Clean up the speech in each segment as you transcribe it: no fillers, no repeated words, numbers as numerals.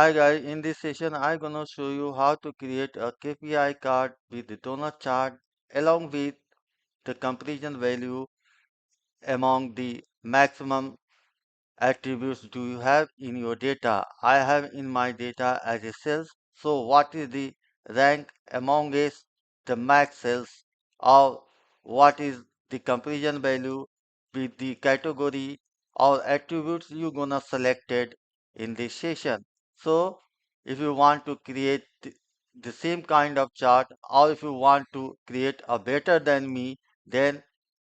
Hi guys, in this session I'm gonna show you how to create a KPI card with the donut chart along with the comparison value among the maximum attributes do you have in your data. I have in my data as a sales. So what is the rank among is the max sales, or what is the comparison value with the category or attributes you gonna selected in this session. So if you want to create the same kind of chart, or if you want to create a better than me, then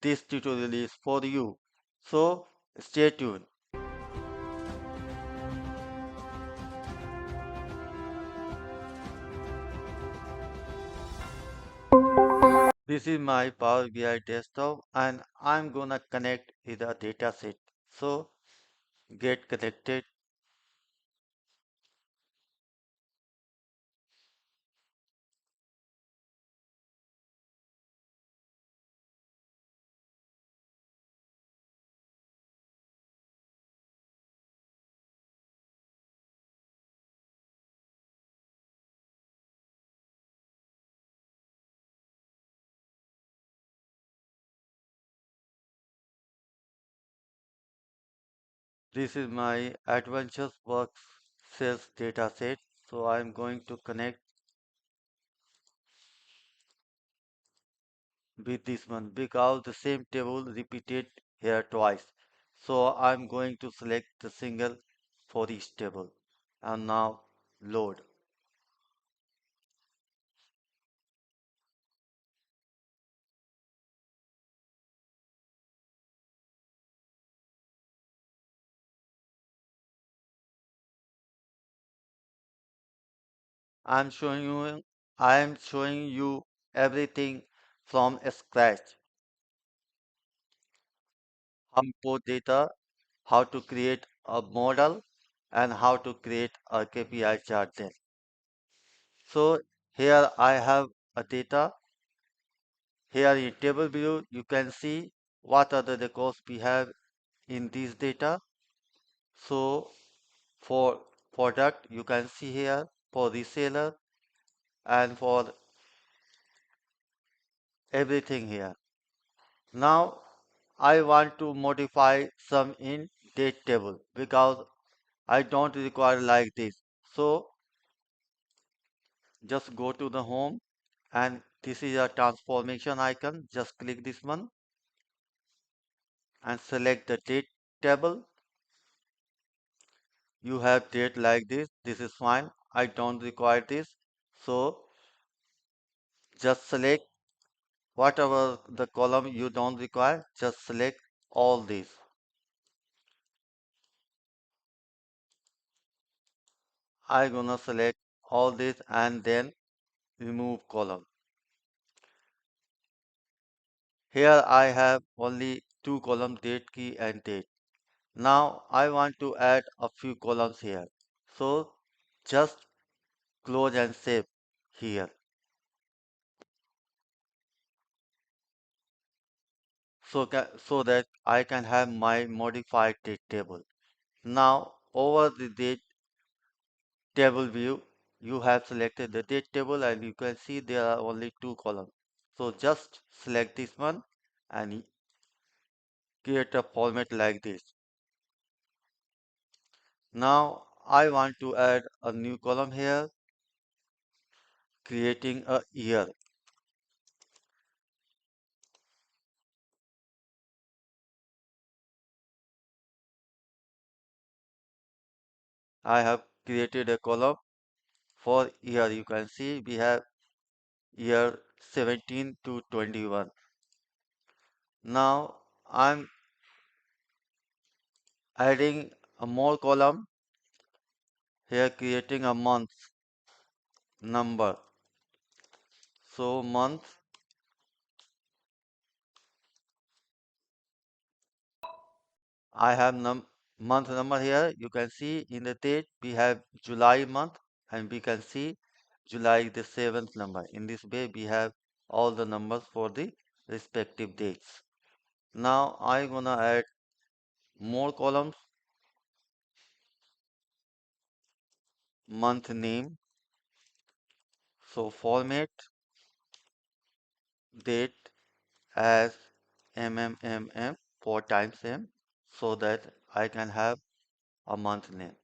this tutorial is for you. So stay tuned. This is my Power BI desktop and I'm gonna connect with a data set. So get connected. This is my Adventures Works sales data set. So I'm going to connect with this one because the same table repeated here twice. So I'm going to select the single for each table and now load. I'm showing you I'm showing you everything from scratch. How to import data, how to create a model, and how to create a KPI chart then. So here I have a data. Here in table view, you can see what are the records we have in this data. So for product, you can see here for reseller and for everything here. Now I want to modify some in date table because I don't require like this. So just go to the home and this is a transformation icon. Just click this one and select the date table. You have date like this. This is fine. I don't require this. So just select whatever the column you don't require. Just select all these. I gonna select all this and then remove column. Here I have only two columns, date key and date. Now I want to add a few columns here. So just close and save here. So that I can have my modified date table. Now over the date table view, you have selected the date table and you can see there are only two columns. So just select this one and create a format like this. Now I want to add a new column here, creating a year. I have created a column for year. You can see we have year 17 to 21. Now I'm adding a more column here, creating a month number. So month, I have month number here. You can see in the date we have July month and we can see July the 7th number. In this way we have all the numbers for the respective dates. Now I'm gonna add more columns. month name. So format date as MMMM 4 times M so that I can have a month name.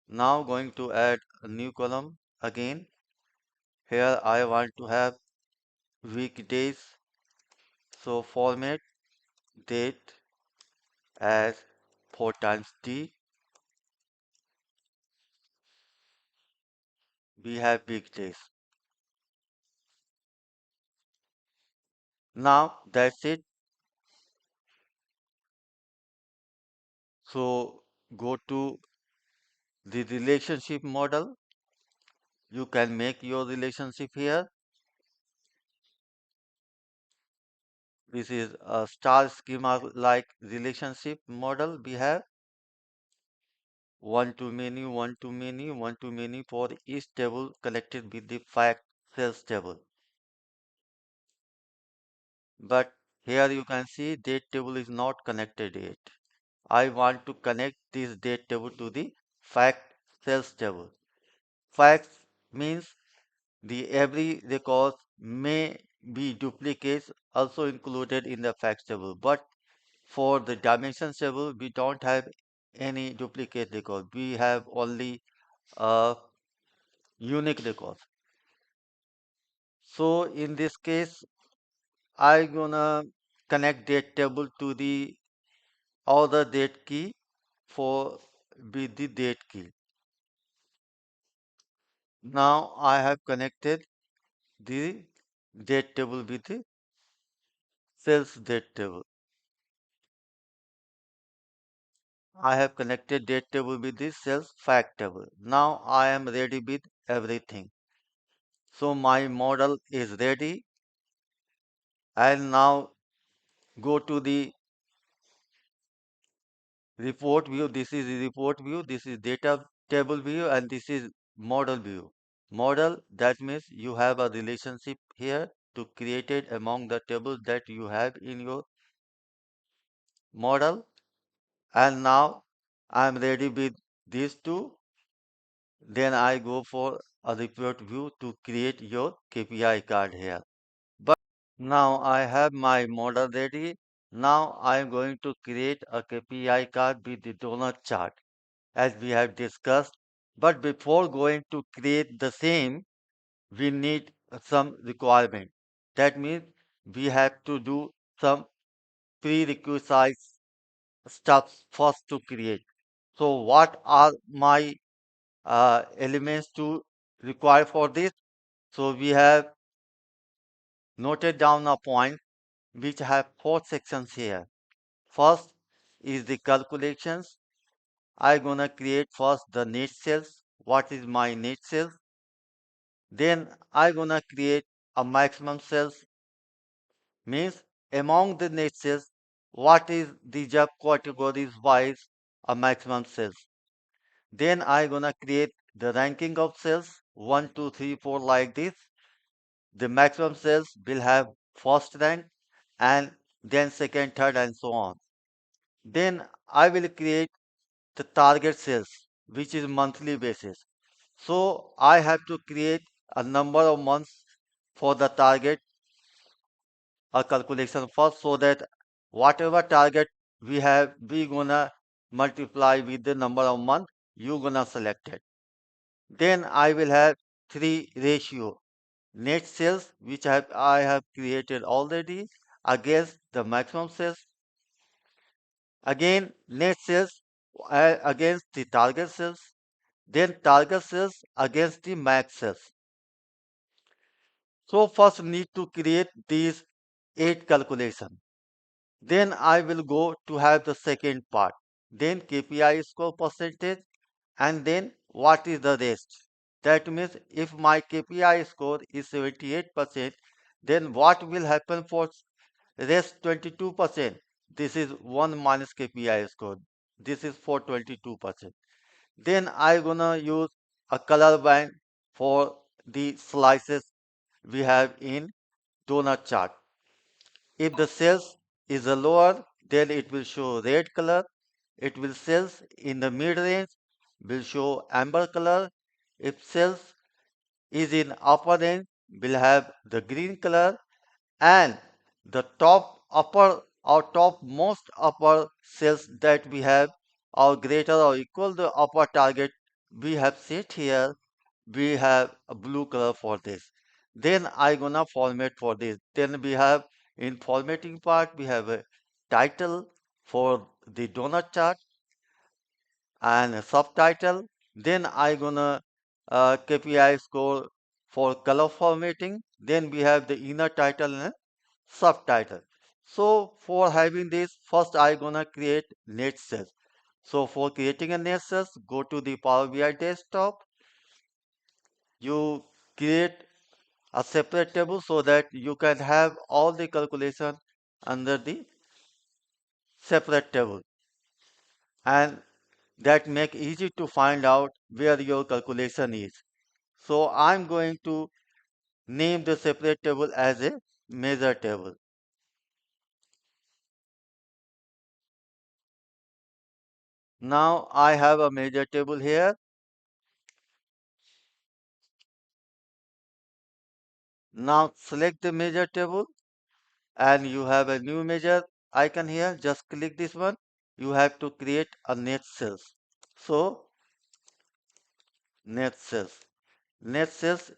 Now going to add a new column again. Here I want to have weekdays. So format date as 4 times D. We have weekdays. Now that's it. So go to the relationship model. You can make your relationship here. This is a star schema like relationship model we have. One to many, one to many, one to many for each table connected with the fact sales table. But here you can see date table is not connected yet. I want to connect this date table to the fact sales table. Facts means the every record may be duplicates also included in the facts table. But for the dimensions table, we don't have any duplicate record. We have only a unique record. So in this case, I gonna connect date table to the other date key for with the date key. Now I have connected the date table with the sales date table. I have connected date table with the sales fact table. Now I am ready with everything. So my model is ready. I'll now go to the report view. This is the report view. This is data table view and this is model view. Model, that means you have a relationship here to create it among the tables that you have in your model. And now I'm ready with these two. Then I go for a report view to create your KPI card here. But now I have my model ready. Now I am going to create a KPI card with the donut chart as we have discussed. But before going to create the same, we need some requirement. That means we have to do some prerequisite steps first to create. So what are my elements to require for this? So we have noted down a point which have four sections here. First is the calculations. I gonna create first the net sales. What is my net sales? Then I gonna create a maximum sales means among the net sales, what is the job categories wise a maximum sales. Then I gonna create the ranking of sales 1, 2, 3, 4 like this. The maximum sales will have first rank and then second, third and so on. Then I will create the target sales which is monthly basis. So I have to create a number of months for the target a calculation first so that whatever target we have we gonna multiply with the number of month you gonna select it. Then I will have three ratio net sales which I have created already against the maximum sales. Again net sales against the target sales. Then target sales against the max sales. So first need to create these 8 calculation. Then I will go to have the second part. Then KPI score percentage and then what is the rest. That means if my KPI score is 78%, then what will happen for rest 22%? This is 1 minus KPI score. This is for 22%. Then I gonna use a color band for the slices we have in donut chart. If the sales is a lower, then it will show red color. It will sales in the mid range will show amber color. If cells is in upper range, will have the green color, and the top upper or topmost upper cells that we have or greater or equal the upper target we have set here, we have a blue color for this. Then I gonna format for this. Then we have in formatting part we have a title for the donut chart and a subtitle. Then I gonna KPI score for color formatting. Then we have the inner title and subtitle. So for having this, first I gonna create net cells. So for creating a net cells, go to the Power BI desktop. You create a separate table so that you can have all the calculation under the separate table, and that make easy to find out where your calculation is. So I'm going to name the separate table as a measure table. Now I have a measure table here. Now select the measure table and you have a new measure icon here. Just click this one. You have to create a net cells. So net cells. Net cells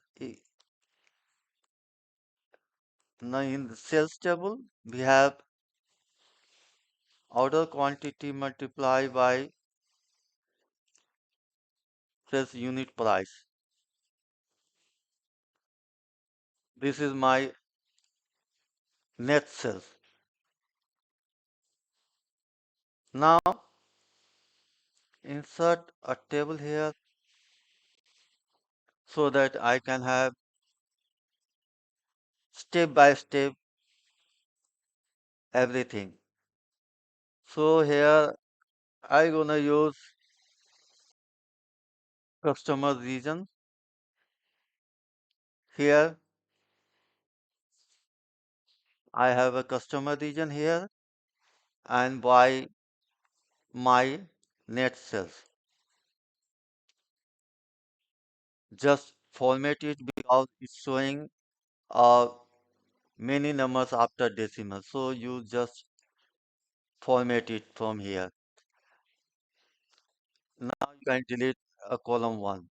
now in the sales table we have order quantity multiplied by plus unit price. This is my net sales. Now insert a table here so that I can have step by step everything. So here I gonna use customer region. Here I have a customer region here and by my net sales. Just format it because it's showing uh, many numbers after decimal. So you just format it from here. Now you can delete a column 1.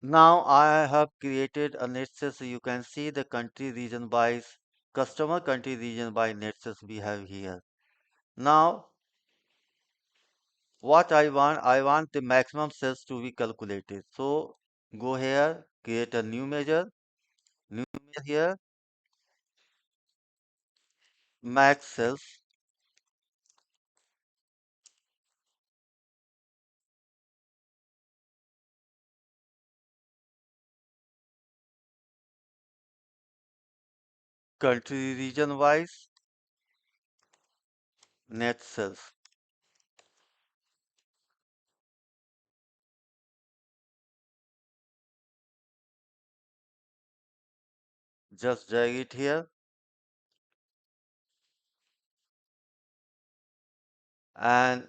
Now I have created a nexus. So you can see the country region by customer country region by nexus we have here. Now what I want the maximum sales to be calculated. So go here, create a new measure here, max sales, country region wise, net sales. Just drag it here and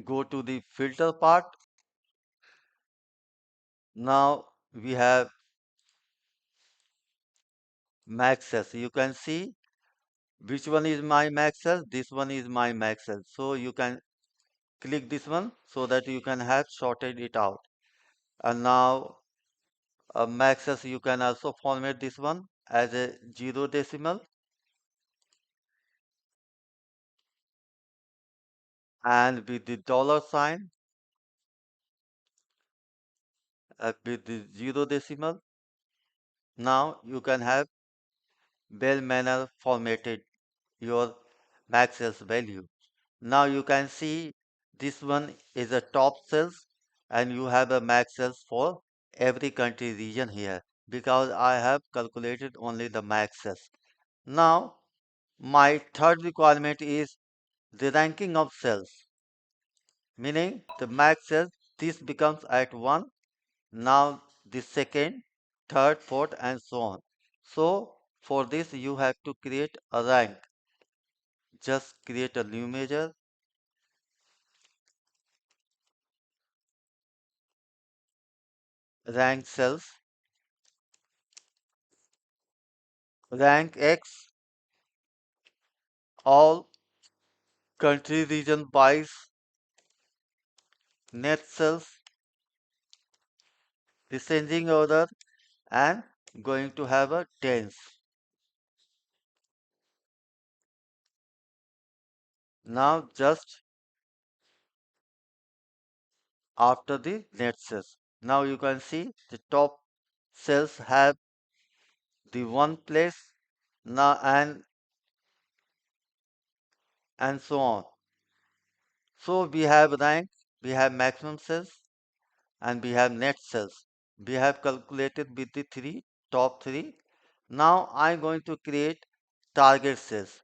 go to the filter part. Now we have max sales. You can see which one is my max sales. This one is my max sales. So you can click this one so that you can have sorted it out. And now max sales you can also format this one as a 0 decimal and with the dollar sign with the 0 decimal. Now you can have well manner formatted your max sales value. Now you can see this one is a top sales and you have a max sales for every country region here because I have calculated only the max sales. Now my third requirement is the ranking of cells, meaning the max sales this becomes at 1, now the second, third, fourth and so on. So For this, you have to create a rank. Just create a new measure, rank cells, rank X, all country region wise net cells, descending order, and going to have a tens. Now just after the net cells. Now you can see the top cells have the one place now and so on. So we have rank, we have maximum cells, and we have net cells. We have calculated with the top three. Now I'm going to create target cells.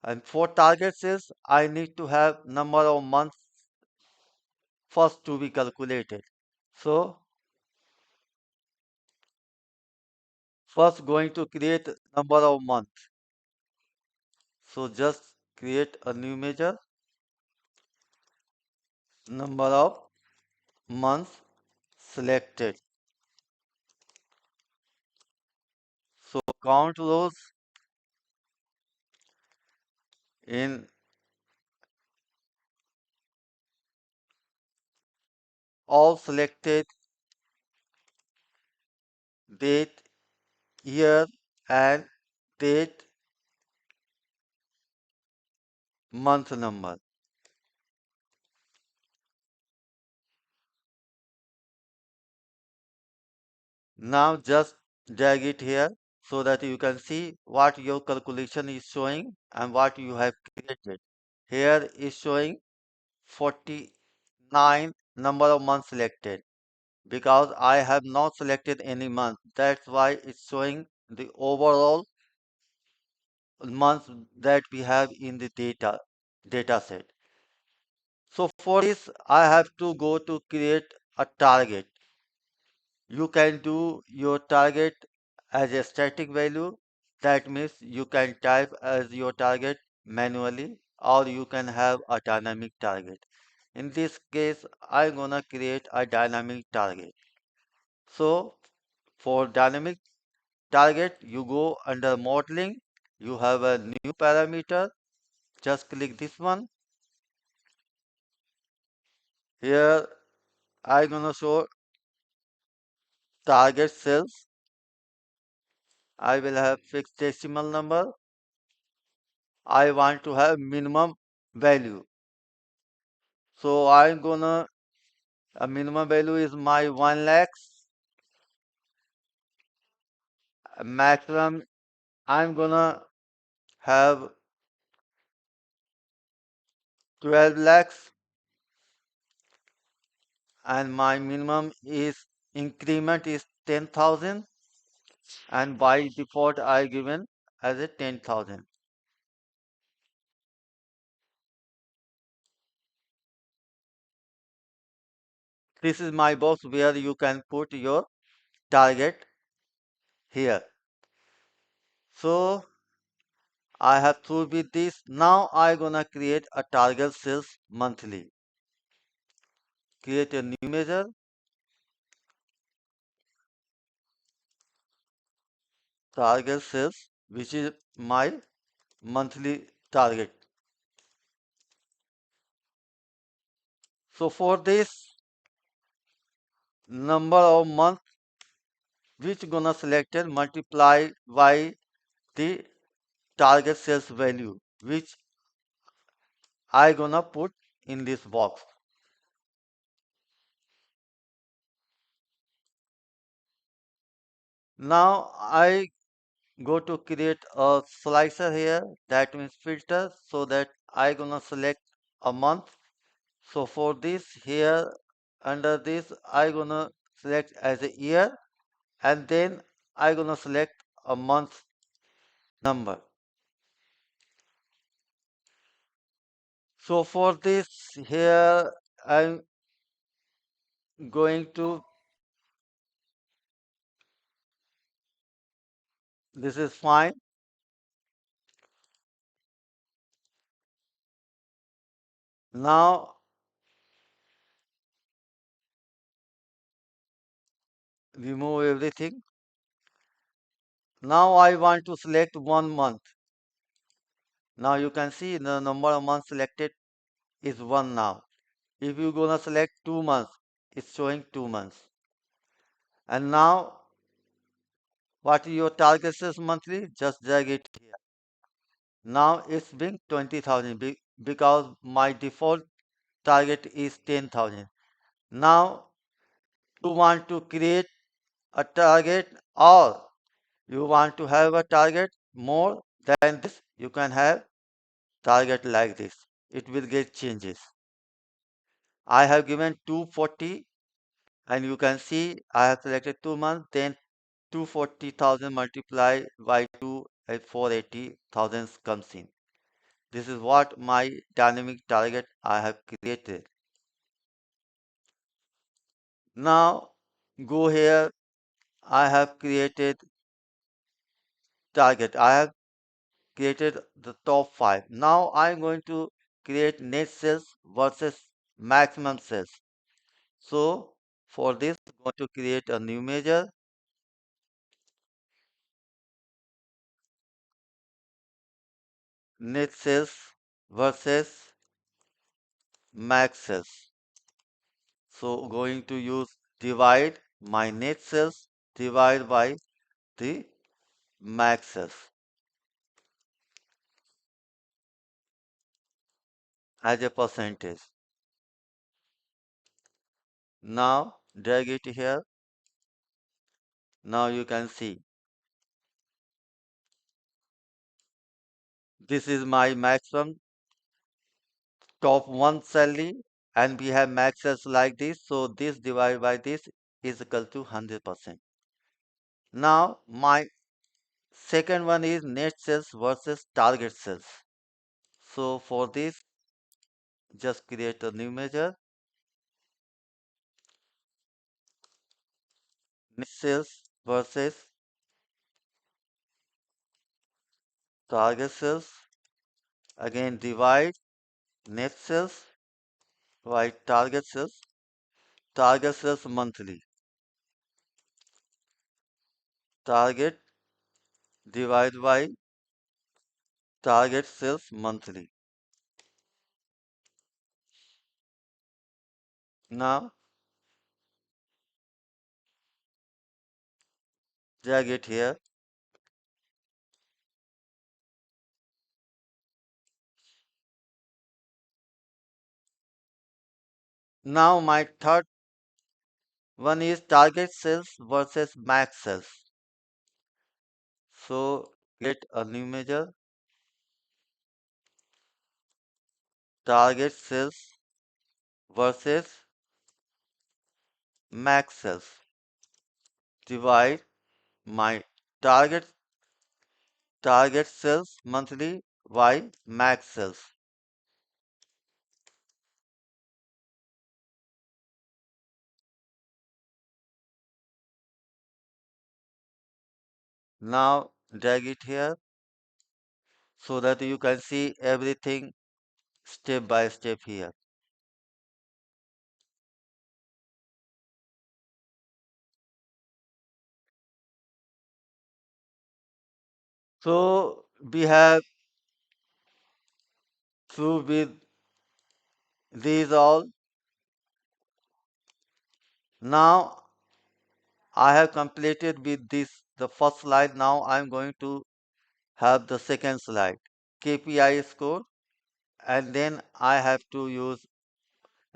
And for target cells, I need to have number of months first to be calculated. So first going to create number of months. So just create a new measure, number of months selected. So count rows in all selected date, year, and date, month number. Now just drag it here so that you can see what your calculation is showing and what you have created. Here is showing 49 number of months selected because I have not selected any month. That's why it's showing the overall months that we have in the data set. So for this, I have to go to create a target. You can do your target as a static value. That means you can type as your target manually or you can have a dynamic target. In this case, I'm gonna create a dynamic target. So for dynamic target, you go under modeling, you have a new parameter, just click this one. Here I'm gonna show target cells. I will have fixed decimal number. I want to have minimum value. So I'm gonna a minimum value is my 1 lakhs. Maximum I'm gonna have 12 lakhs and my minimum is increment is 10,000 and by default I given as a 10,000. This is my box where you can put your target here. So I have through with this. Now I gonna create a target sales monthly. Create a new measure, target sales, which is my monthly target. So for this number of month which gonna selected multiply by the target sales value which I gonna put in this box. Now I go to create a slicer here, that means filter, so that I gonna select a month. So for this here under this I gonna select as a year and then I gonna select a month number. So for this here I'm going to This is fine. Now remove everything. Now I want to select 1 month. Now you can see the number of months selected is 1 now. If you gonna select 2 months, it's showing 2 months. And now what is your target sales monthly? Just drag it here. Now it's being 20,000 because my default target is 10,000. Now you want to create a target or you want to have a target more than this, you can have target like this. It will get changes. I have given 240 and you can see I have selected 2 months, then 240,000 multiplied by 2 at 480,000 comes in. This is what my dynamic target I have created. Now go here. I have created target. I have created the top 5. Now I'm going to create net sales versus maximum sales. So for this, I'm going to create a new measure, net sales versus max sales. So going to use divide my net sales divide by the max sales as a percentage. Now drag it here. Now you can see this is my maximum top one salary and we have maxes like this. So this divided by this is equal to 100%. Now my second one is net sales versus target sales. So for this, just create a new measure, net sales versus target sales. Again divide net sales by target sales monthly, target divided by target sales monthly. Now drag it here. Now my third one is target sales versus max sales. So get a new measure, target sales versus max sales. Divide my target sales monthly by max sales. Now drag it here so that you can see everything step by step here. So we have through with these all. Now I have completed with this the first slide. Now I'm going to have the second slide, KPI score, and then I have to use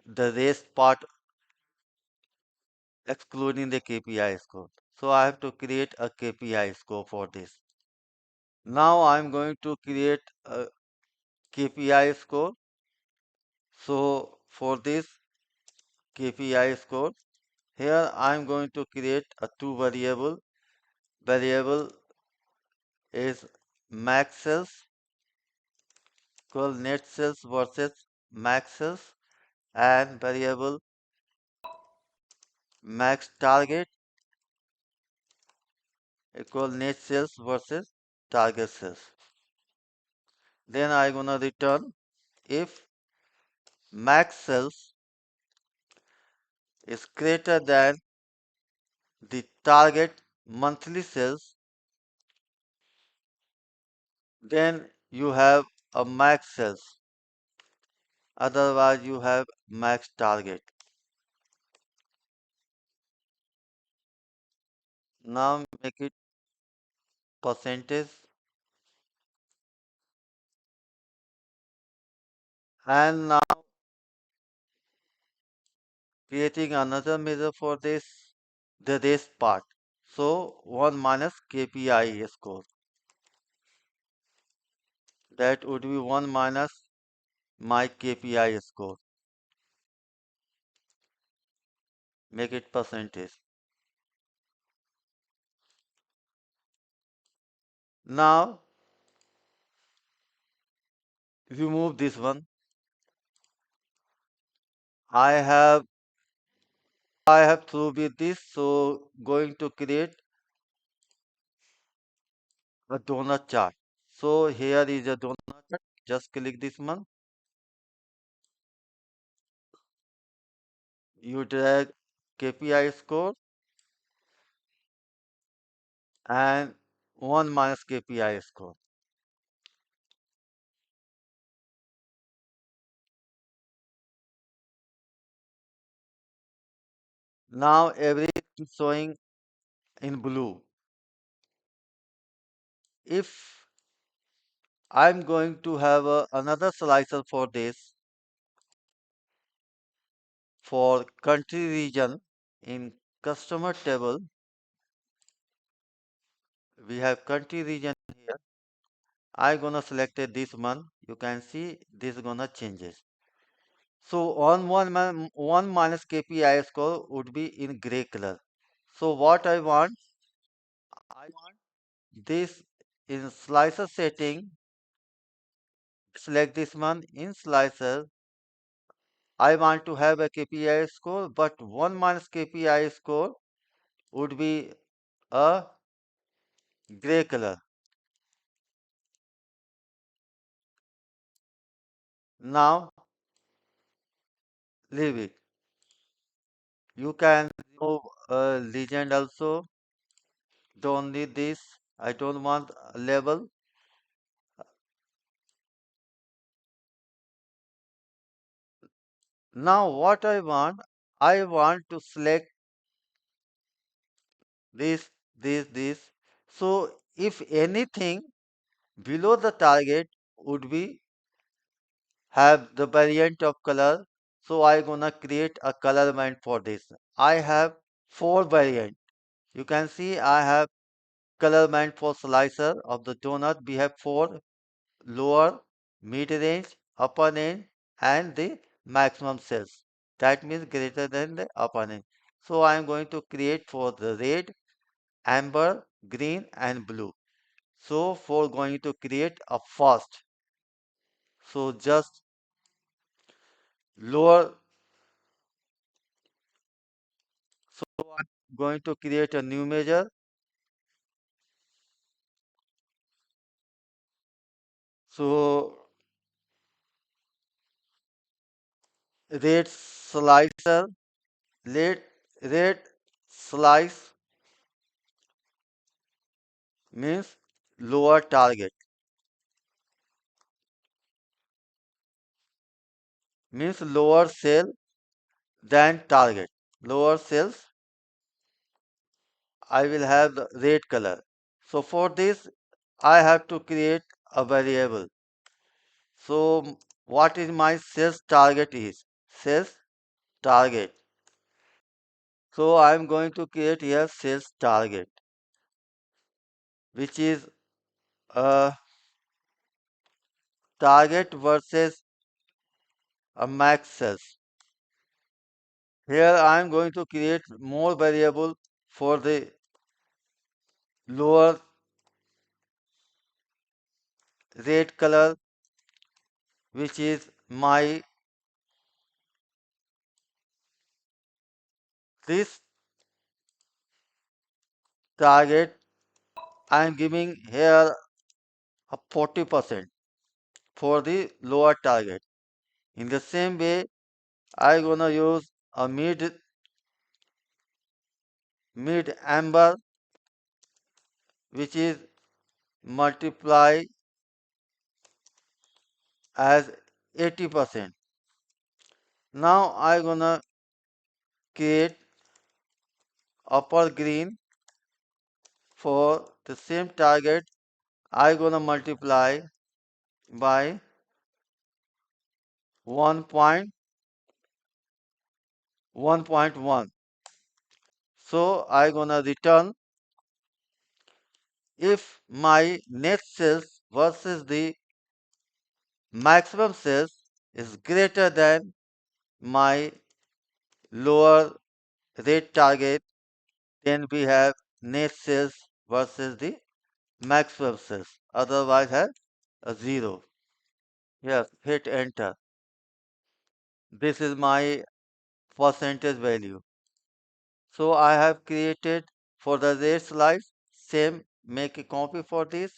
the rest part excluding the KPI score. So I have to create a KPI score for this. Now I'm going to create a KPI score. So for this KPI score, here I'm going to create a two variable. Variable is max sales equal net sales versus max sales and variable max target equal net sales versus target sales. Then I gonna return if max sales is greater than the target monthly sales, then you have a max sales. Otherwise, you have max target. Now make it percentage and now creating another measure for this, the race part. So 1 minus KPI score. That would be 1 minus my KPI score. Make it percentage. Now remove this one. I have through with this, so going to create a donut chart. So here is a donut chart. Just click this one. You drag KPI score and 1 minus KPI score. Now everything is showing in blue. If I'm going to have another slicer for this, for country region in customer table, we have country region here. I gonna selected this one. You can see this gonna changes. So on 1 minus KPI score would be in gray color. So what I want this in slicer setting. Select this one in slicer. I want to have a KPI score, but 1 minus KPI score would be a gray color. Now leave it. You can remove a legend also. Don't need this. I don't want a label. Now what I want to select this. So if anything below the target would be have the variant of color. So I gonna create a color band for this. I have 4 variant. You can see I have color band for slicer of the donut. We have 4 lower, mid range, upper range, and the maximum cells. That means greater than the upper range. So I am going to create for the red, amber, green, and blue. So for going to create a first. So just lower. So I'm going to create a new measure. So red slicer, red red slice means lower target, means lower cell than target. Lower cells, I will have the red color. So for this, I have to create a variable. So what is my sales target is? Sales target. So I am going to create here sales target, which is a target versus a max sales. Here I am going to create more variable for the lower red color, which is my this target I am giving here a 40% for the lower target. In the same way, I gonna use a mid amber, which is multiply as 80%. Now I gonna create upper green for the same target. I gonna multiply by 1.1. So I gonna return if my net sales versus the maximum sales is greater than my lower rate target, then we have net sales versus the maximum sales. Otherwise have a zero. Yes, hit enter. This is my percentage value. So I have created for the rate slice, same, make a copy for this.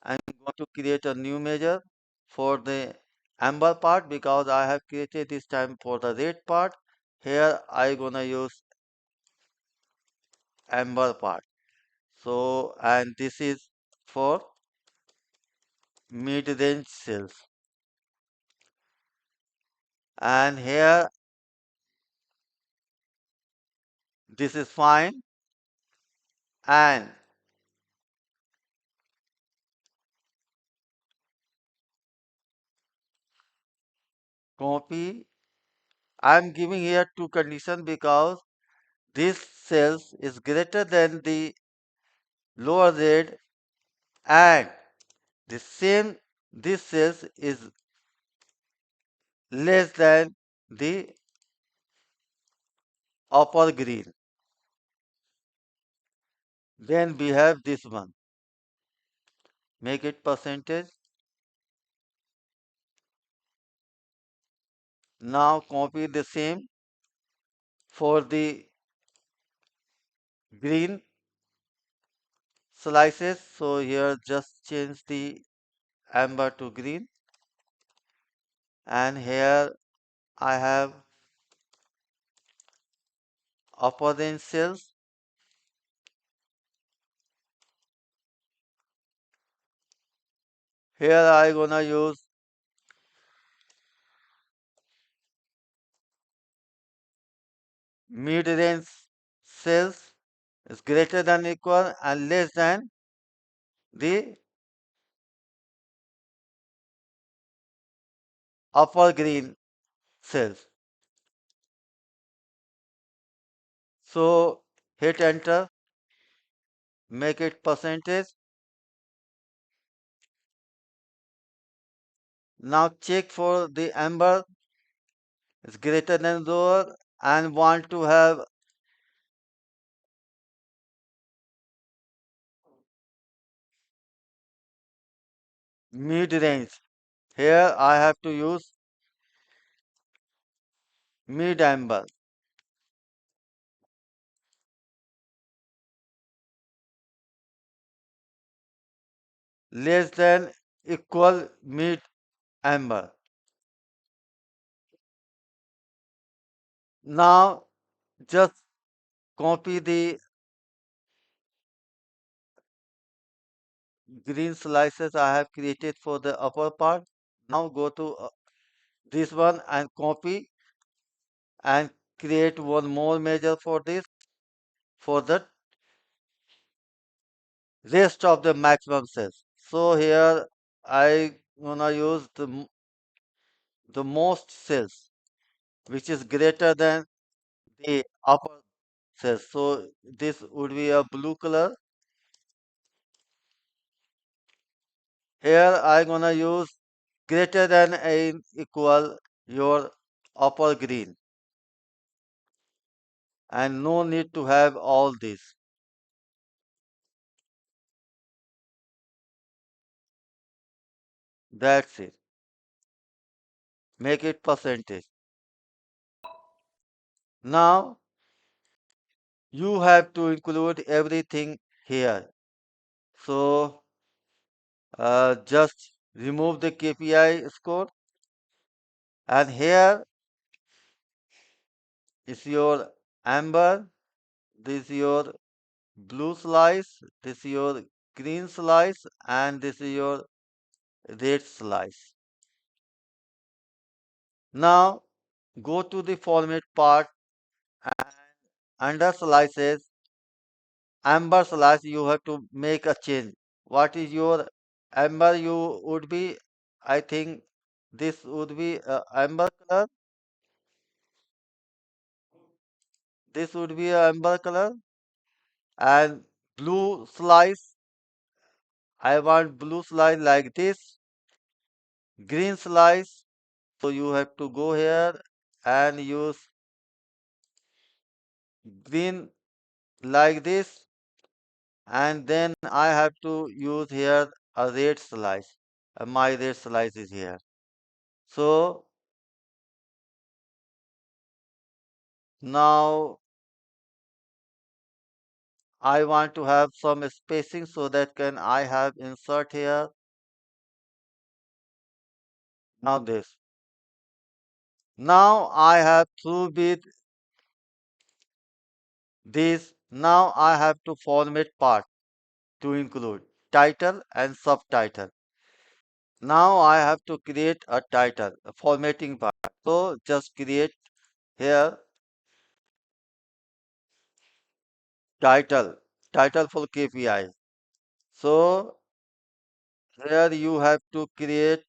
I'm going to create a new measure for the amber part because I have created this time for the red part. Here I gonna use amber part. So, and this is for mid-range sales. And here this is fine. And copy. I'm giving here two conditions because this sales is greater than the lower rate and the same this sales is less than the upper green. Then we have this one. Make it percentage. Now copy the same for the green slices. So here just change the amber to green. And here I have upper range cells. Here I gonna use mid-range cells is greater than equal and less than the upper green cells. So hit enter, make it percentage. Now check for the amber is greater than lower and want to have mid-range. Here I have to use mid-amber. Less than equal mid-amber. Now just copy the green slices I have created for the upper part. Now go to this one and copy and create one more measure for this for the rest of the maximum cells. So here I gonna use the most cells which is greater than the upper cells. So this would be a blue color. Here I gonna use greater than and equal your upper green and no need to have all this. That's it. Make it percentage. Now you have to include everything here. So just remove the KPI score, and here is your amber, this is your blue slice, this is your green slice, and this is your red slice. Now go to the format part, and under slices, amber slice, you have to make a change. What is your amber? You would be, I think this would be amber color. This would be a amber color, and blue slice. I want blue slice like this. Green slice. So you have to go here and use green like this, and then I have to use here a red slice. My red slice is here. So now I want to have some spacing, so that can I have insert here. Now this. Now I have to with this. Now I have to format part to include title and subtitle. Now I have to create a title, a formatting part. So just create here title, title for KPI. So here you have to create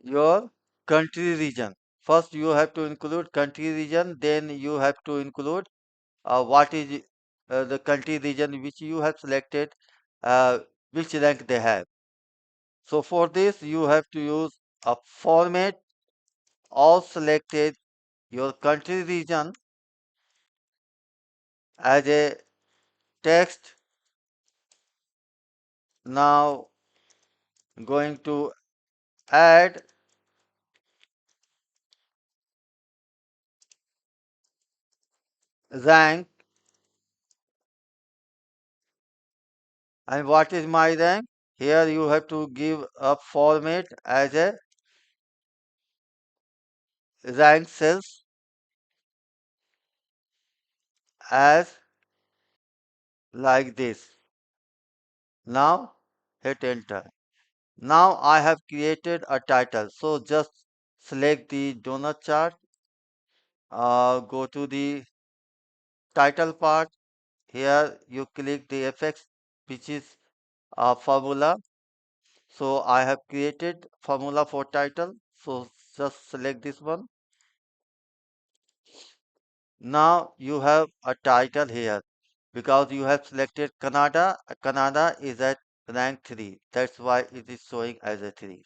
your country region. First you have to include country region, then you have to include what is the country region which you have selected, uh, which rank they have. So for this you have to use a format of selected your country region as a text. Now going to add rank, and what is my rank? Here you have to give a format as a rank cells as like this. Now hit enter. Now I have created a title. So just select the donut chart, go to the title part. Here you click the FX, which is a formula. So I have created formula for title. So just select this one. Now you have a title here because you have selected Canada. Canada is at rank 3. That's why it is showing as a 3.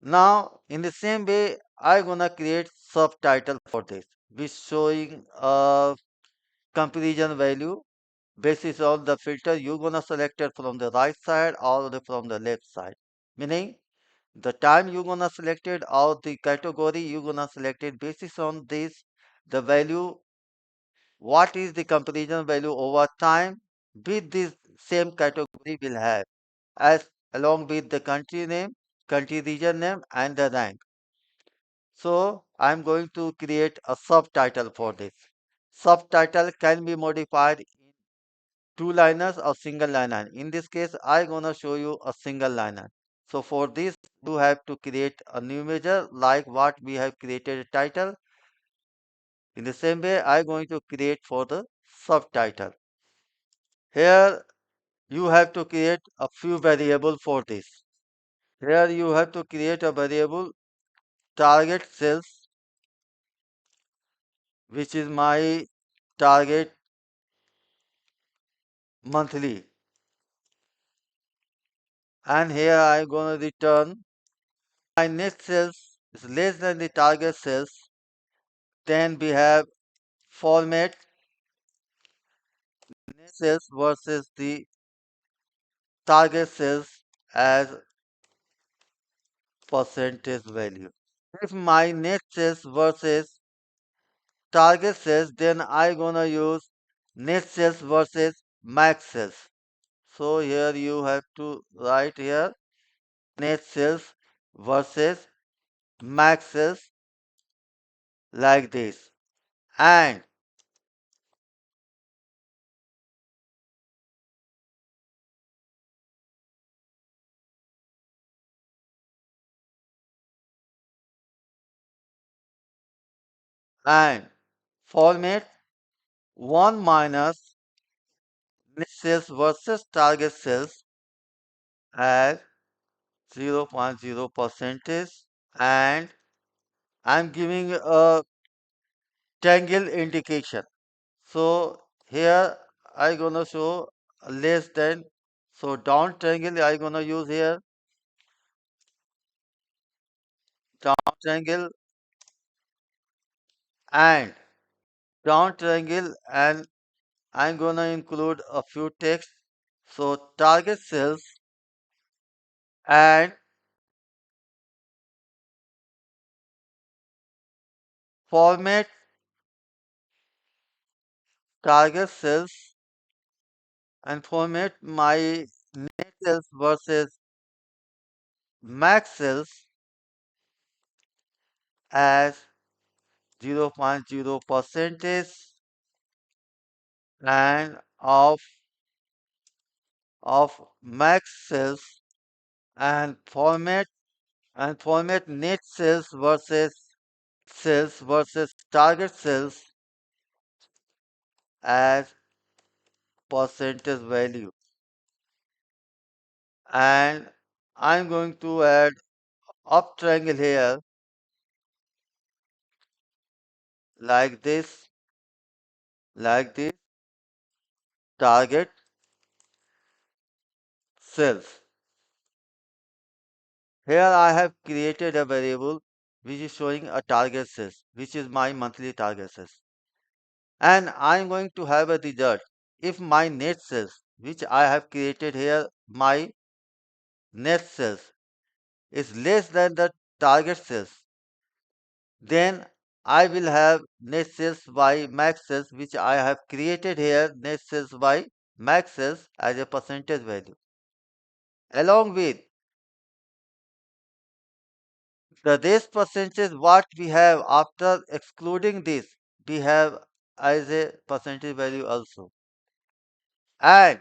Now in the same way, I'm gonna create subtitle for this, which showing a comparison value basis on the filter. You're gonna select it from the right side or from the left side. Meaning the time you're gonna select it or the category you're gonna select it basis on this, the value, what is the comparison value over time with this same category will have, as along with the country name, country region name, and the rank. So I'm going to create a subtitle for this. Subtitle can be modified in two liners or single liner. In this case, I'm gonna show you a single liner. So for this, you have to create a new measure like what we have created a title. In the same way, I'm going to create for the subtitle. Here you have to create a few variable for this. Here you have to create a variable target sales, which is my target monthly. And here I'm going to return my net sales is less than the target sales. Then we have format net sales versus the target sales as percentage value. If my net sales versus target sales, then I gonna use net sales versus max sales. So here you have to write here net sales versus max sales like this. And and format 1 minus net sales versus target sales as 0.0 percentage, and I'm giving a triangle indication. So here I gonna show less than, so down triangle I gonna use here, down triangle and down triangle, and I'm gonna include a few text. So target cells and format target cells and format my net cells versus max cells as 0.0 percentage and of max cells, and format net cells versus target cells as percentage value. And I'm going to add up triangle here like this, like this, target cells. Here I have created a variable which is showing a target cells, which is my monthly target cells. And I'm going to have a result. If my net cells, which I have created here, my net cells is less than the target cells, then I will have net sales by max sales, which I have created here, net sales by max sales as a percentage value. Along with the rest percentage what we have after excluding this, we have as a percentage value also. And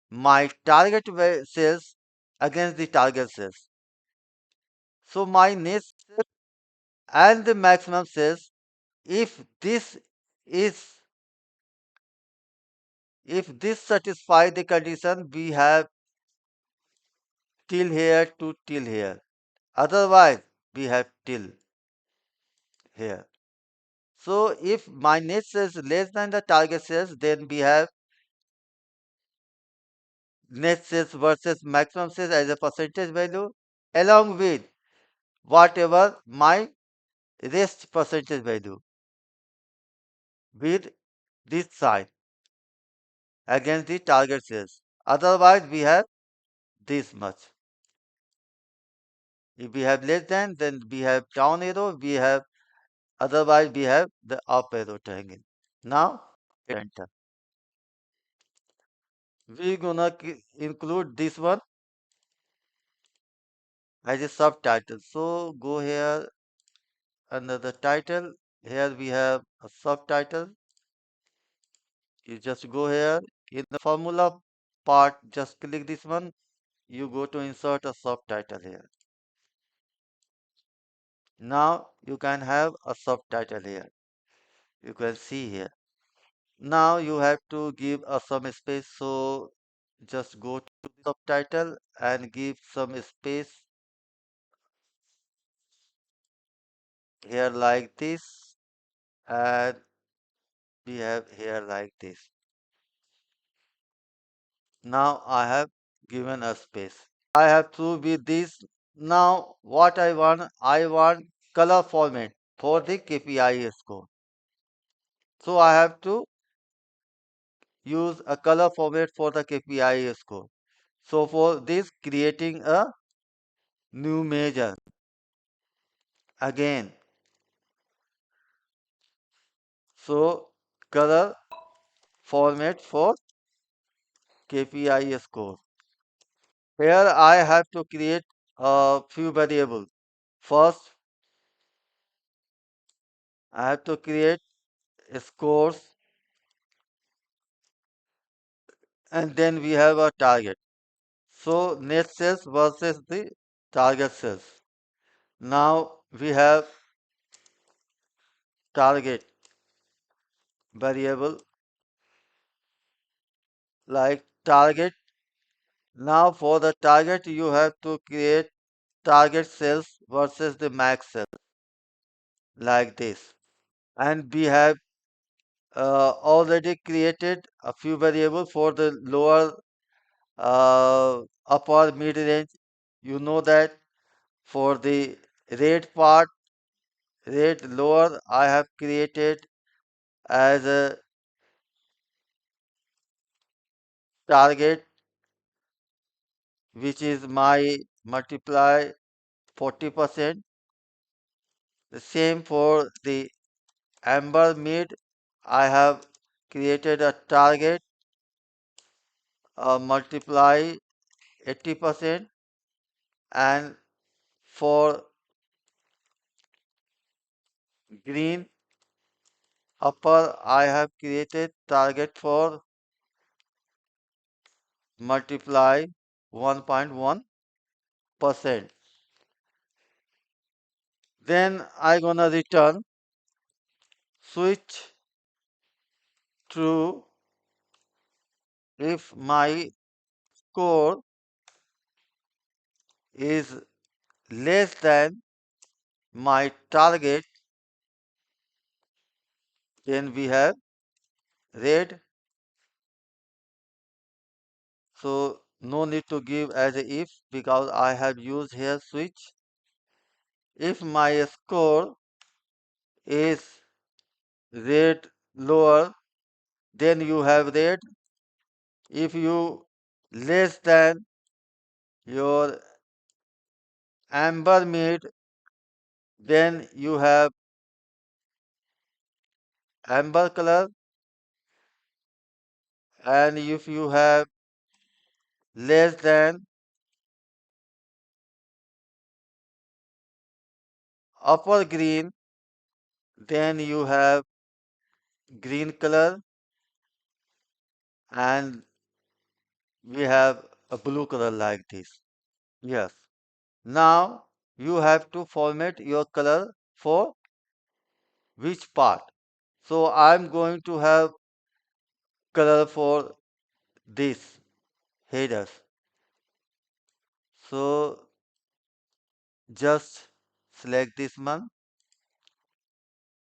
my target sales against the target sales. So my net sales and the maximum sales, if this is if this satisfy the condition, we have till here to till here. Otherwise, we have till here. So if my net sales less than the target sales, then we have net sales versus maximum sales as a percentage value, along with whatever my rest percentage value with this side against the target sales. Otherwise, we have this much. If we have less than, then we have down arrow, we have, otherwise we have the up arrow triangle. Now, enter. We're gonna include this one as a subtitle. So go here under the title. Here we have a subtitle. You just go here in the formula part, just click this one. You go to insert a subtitle here. Now you can have a subtitle here. You can see here. Now you have to give some space. So just go to the subtitle and give some space here like this, and we have here like this. Now I have given a space. I have to with this. Now what I want color format for the KPI score. So I have to use a color format for the KPI score. So for this, creating a new measure again. So color format for KPI score. Here I have to create a few variables. First, I have to create scores, and then we have a target. So net sales versus the target sales. Now we have target variable like target. Now for the target you have to create target sales versus the max sales like this. And we have already created a few variables for the lower, upper mid range. You know that for the rate part, rate lower, I have created as a target, which is my multiply 40%. The same for the amber mid, I have created a target, multiply 80%, and for green upper I have created target for multiply 1.1%. Then I gonna return switch true if my score is less than my target. Then we have red, so no need to give as a if because I have used here switch. If my score is red lower, then you have red. If you less than your amber mid, then you have amber color, and if you have less than upper green, then you have green color, and we have a blue color like this. Yes. Now you have to format your color for which part. So I'm going to have color for this headers. So just select this one,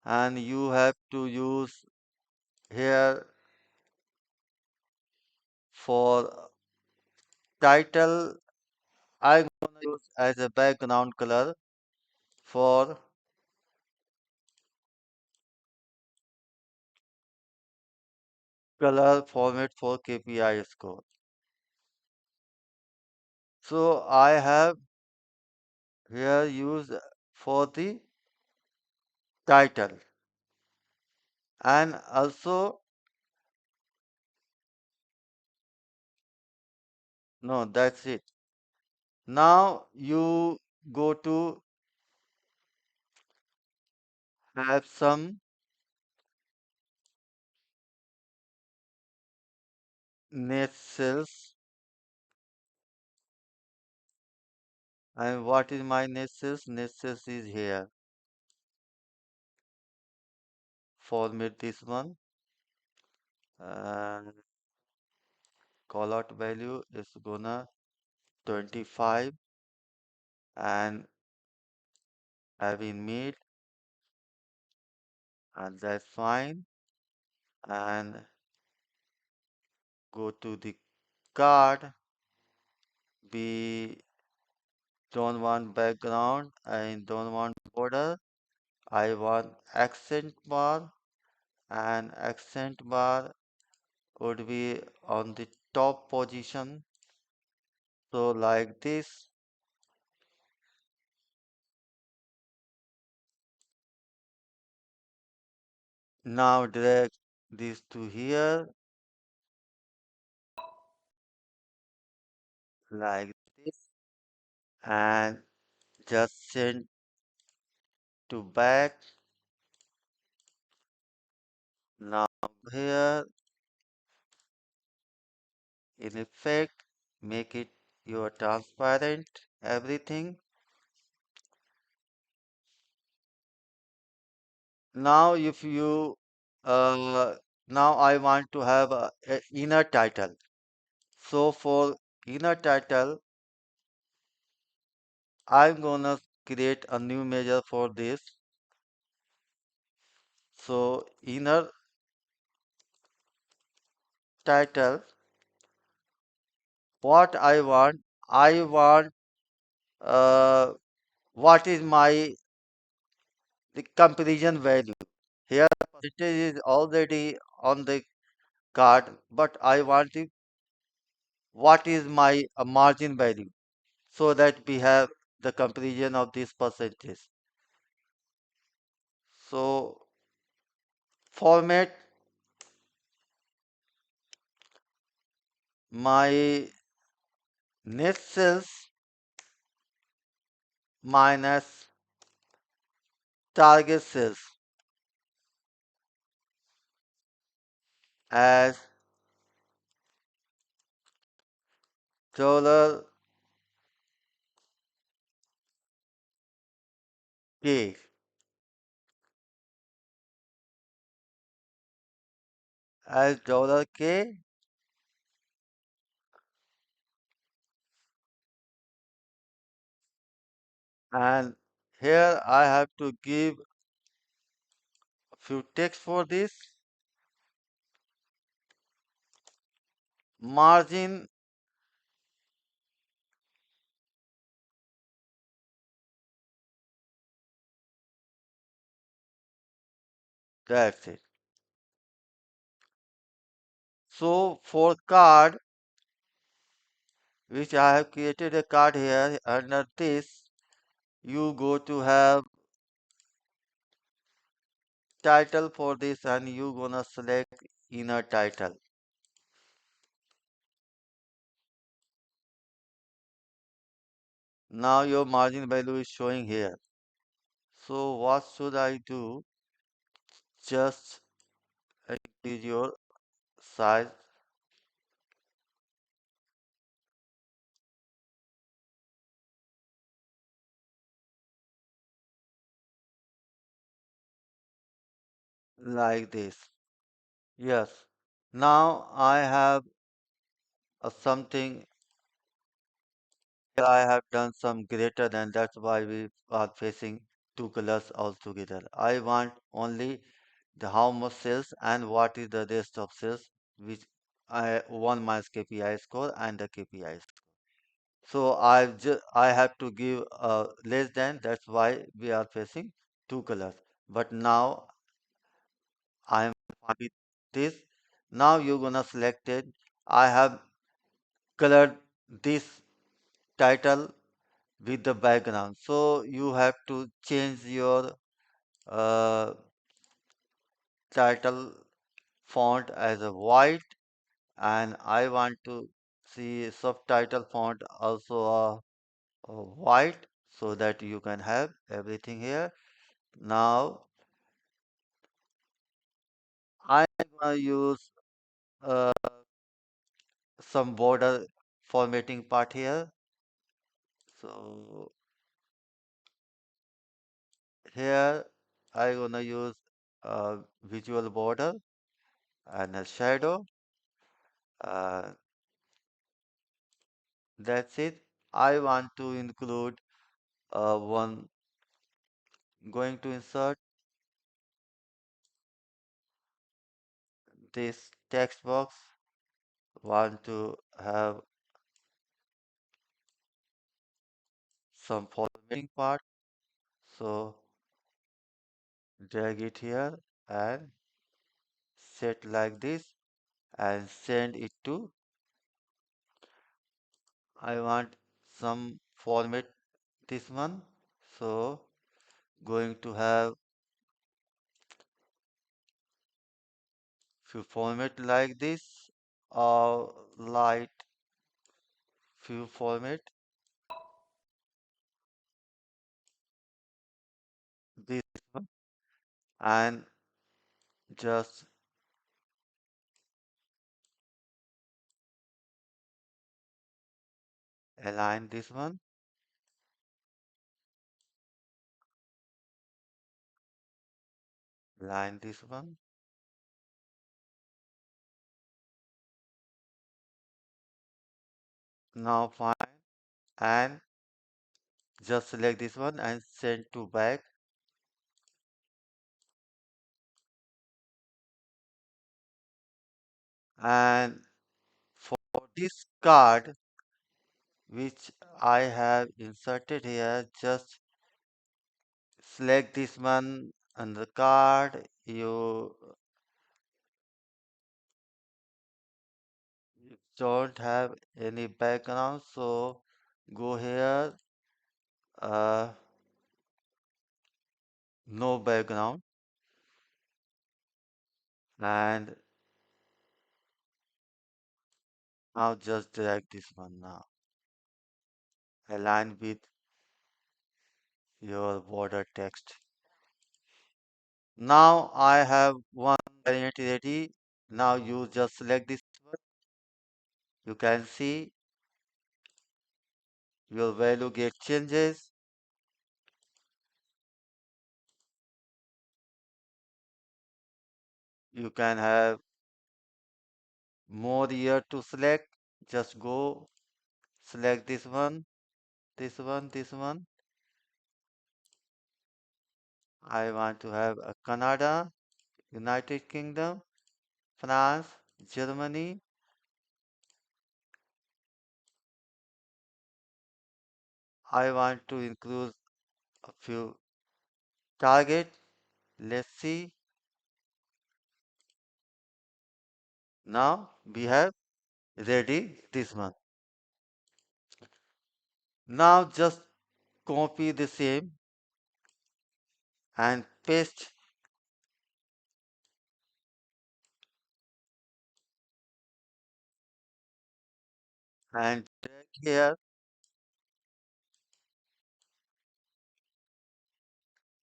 and you have to use here for title. I'm gonna use as a background color for color format for KPI score. So I have here used for the title, and also no, that's it. Now you go to have some net sales, and what is my net sales? Net sales is here. Format this one, and call out value is gonna 25, and having made, and that's fine. And go to the card. We don't want background, I don't want border, I want accent bar, and accent bar would be on the top position. So like this. Now drag this to here, like this and just send to back. Now here in effect, make it your transparent everything. Now if you uh, now I want to have a inner title. So for inner title, I'm gonna create a new measure for this. So inner title, what I want uh, what is my the comparison value. Here percentage is already on the card, but I want it, what is my margin value so that we have the comparison of these percentages. So format my net sales minus target sales as dollar K as dollar K, and here I have to give a few text for this margin. That's it. So for card, which I have created a card here under this, you go to have title for this and you gonna select inner title. Now your margin value is showing here. So what should I do? Just increase your size like this. Yes. Now I have something I have done some greater than that's why we are facing two colors altogether. I want only the how much sales and what is the rest of sales which I one minus KPI score and the KPI. So I have to give less than, that's why we are facing two colors. But now I am fine with this. Now you're gonna select it. I have colored this title with the background. So you have to change your uh, title font as a white, and I want to see subtitle font also a white so that you can have everything here. Now I'm gonna use uh, some border formatting part here. So here I'm gonna use a visual border and a shadow. Uh, that's it. I want to include one going to insert this text box. Want to have some formatting part. So drag it here and set like this and send it to. I want some format this one. So going to have few format like this or light view format, this one, and just align this one, align this one. Now fine, and just select this one and send to back. And for this card, which I have inserted here, just select this one on the card. You don't have any background, so go here, uh, no background, and now just drag this one now, align with your border text. Now I have one variant ready. Now you just select this one. You can see your value get changes. You can have more here to select. Just go select this one, this one, this one. I want to have a Canada, United Kingdom, France, Germany. I want to include a few target. Let's see. Now we have ready this one. Now just copy the same and paste and drag here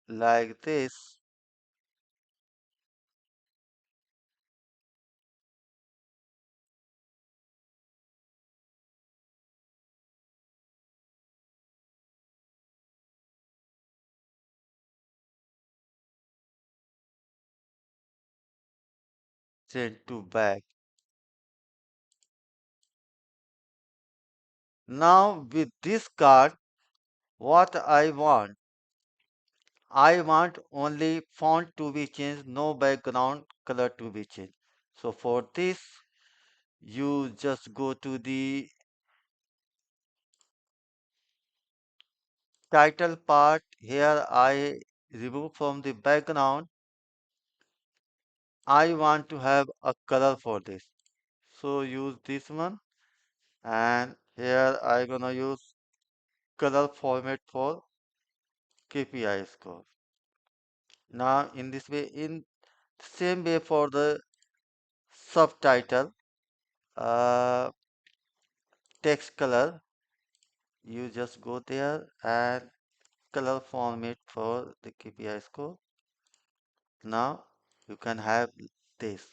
like this. Send to back. Now with this card, what I want only font to be changed, no background color to be changed. So for this, you just go to the title part. Here I remove from the background. I want to have a color for this. So use this one, and here I gonna use color format for KPI score. Now in this way, in same way for the subtitle, uh, text color, you just go there and color format for the KPI score. Now you can have this.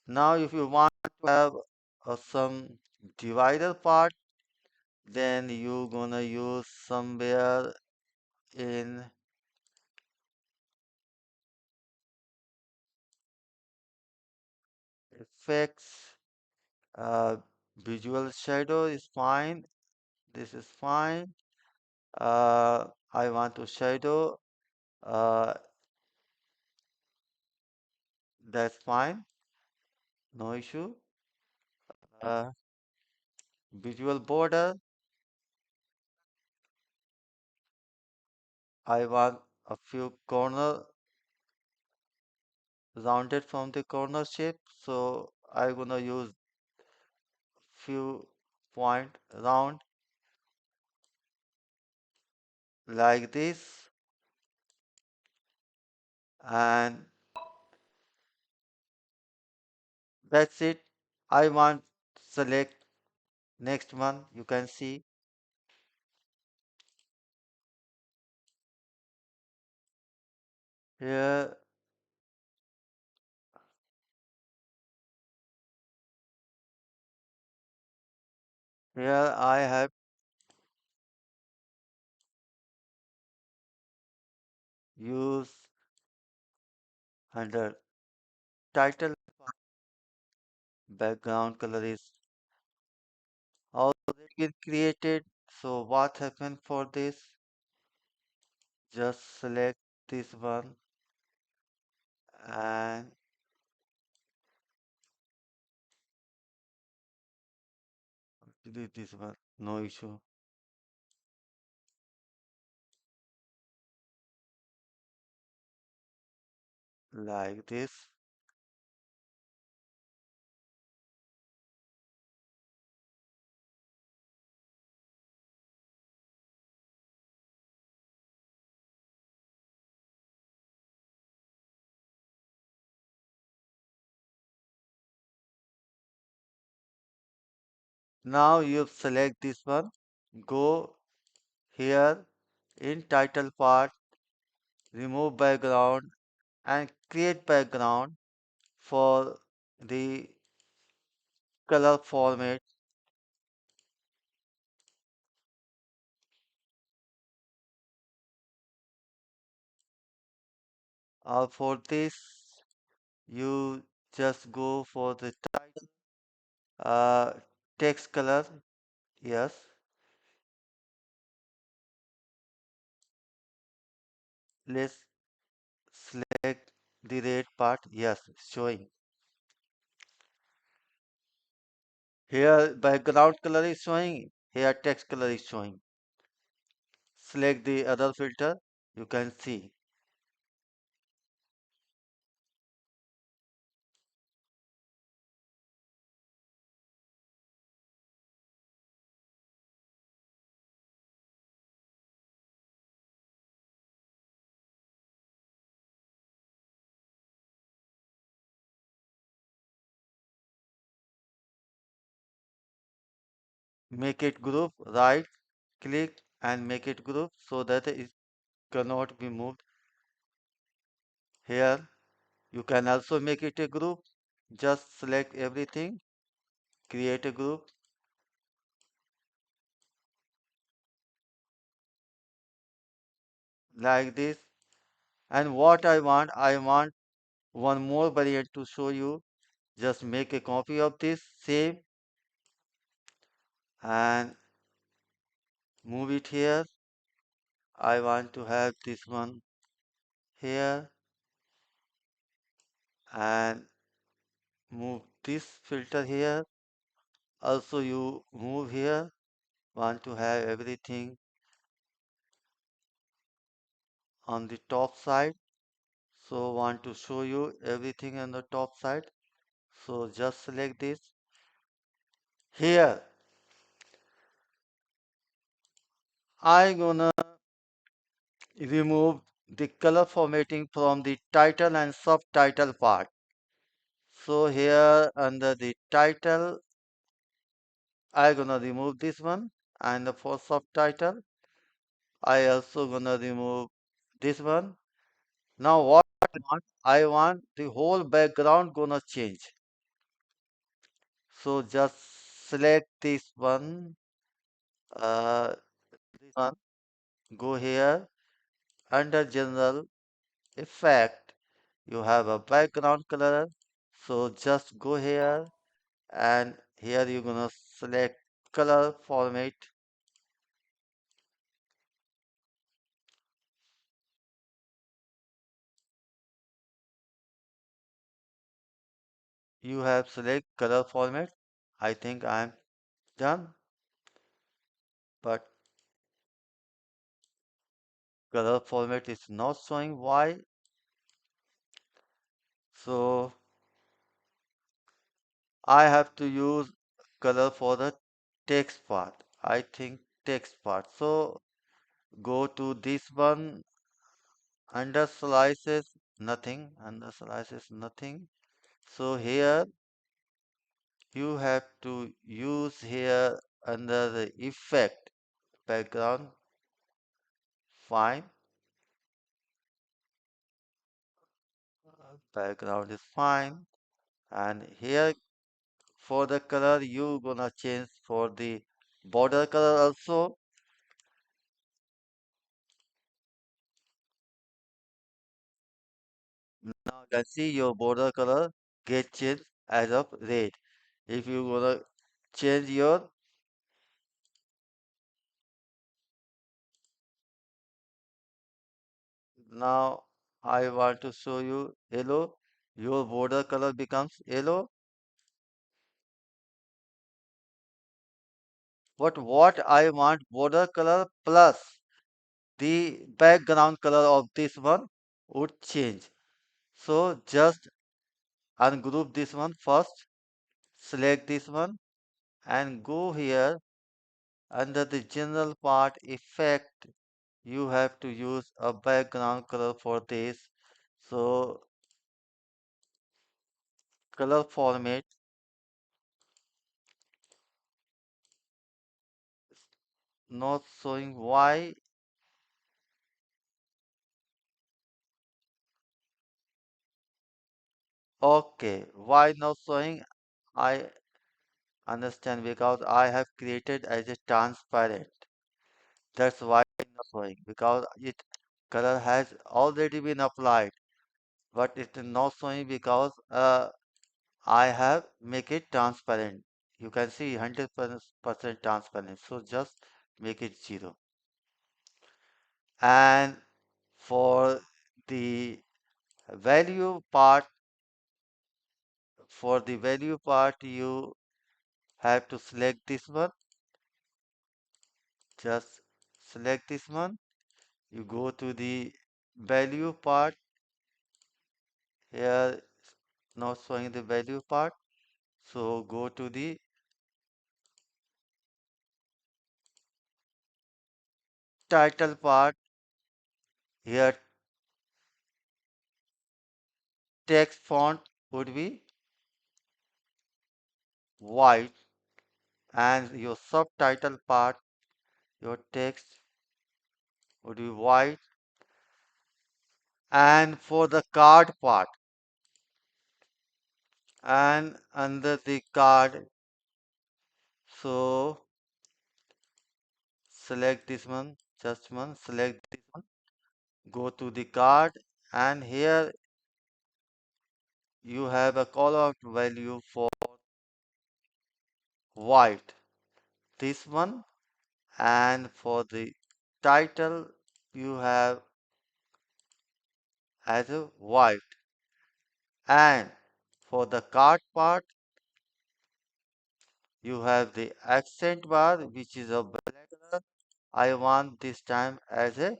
Now if you want to have some divider part, then you gonna use somewhere in effects, uh, visual shadow is fine. This is fine. I want to shadow. Uh, that's fine. No issue. Uh, Visual border. I want a few corner rounded from the corner shape. So I'm gonna use few point round like this, and that's it. I want select Next one you can see here. Here I have used under title background color is already been created. So what happened for this? Just select this one and delete this one. No issue. Like this. Now you select this one. Go here in title part, remove background and create background for the color format. For this, you just go for the uh, text color. Yes. Let's select the red part. Yes, showing. Here background color is showing. Here text color is showing. Select the other filter. You can see. Make it group. Right click and make it group so that it cannot be moved. Here you can also make it a group. Just select everything, create a group like this. And what I want one more variant to show you. Just make a copy of this, save and move it here. I want to have this one here and move this filter here. Also you move here. Want to have everything on the top side. So want to show you everything on the top side. So just select this. Here I gonna remove the color formatting from the title and subtitle part. So here under the title I gonna remove this one, and for subtitle I also gonna remove this one. Now what I want? I want the whole background gonna change. So just select this one, go here under general effect. You have a background color. So just go here and here you're gonna select color format. You have select color format. I think I'm done, but color format is not showing. Why? So I have to use color for the text part. I think text part. So go to this one under slices, nothing. Under slices, nothing. So here you have to use here effect. Background, fine. Background is fine. And here for the color, you gonna change for the border color also. Now you can see your border color get changed as of red. If you gonna change your, now I want to show you yellow. Your border color becomes yellow. But what I want border color plus the background color of this one would change. So just ungroup this one first, select this one and go here under the general part effect. You have to use a background color for this. So color format, not showing why. Okay, why not showing? I understand because I have created as a transparent. That's why it's not showing because it color has already been applied, but it is not showing because I have make it transparent. You can see 100% transparent. So just make it 0. And for the value part, you have to select this one. Just select this one. You go to the value part. Here not showing the value part. So go to the title part. Here text font would be white and your subtitle part, your text would be white. And for the card part, and under the card, so select this one, just one, select this one, go to the card, and here you have a call out value for white, this one, and for the title you have as a white, and for the card part you have the accent bar which is a black color. I want this time as a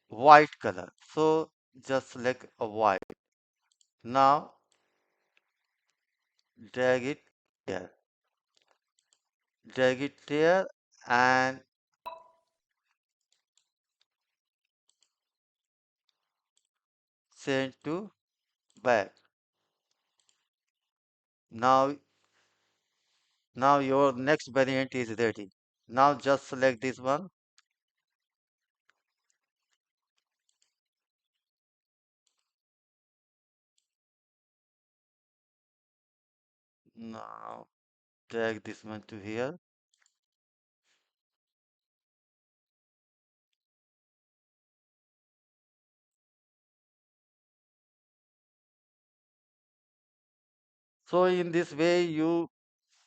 white color. So just select a white. Now drag it here. Drag it there and send to back. Now your next variant is ready. Now just select this one. Now drag this one to here. So in this way you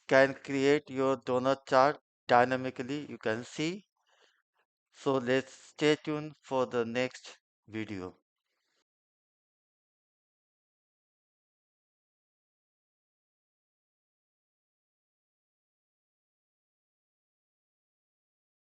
can create your donut chart dynamically. You can see. So let's stay tuned for the next video.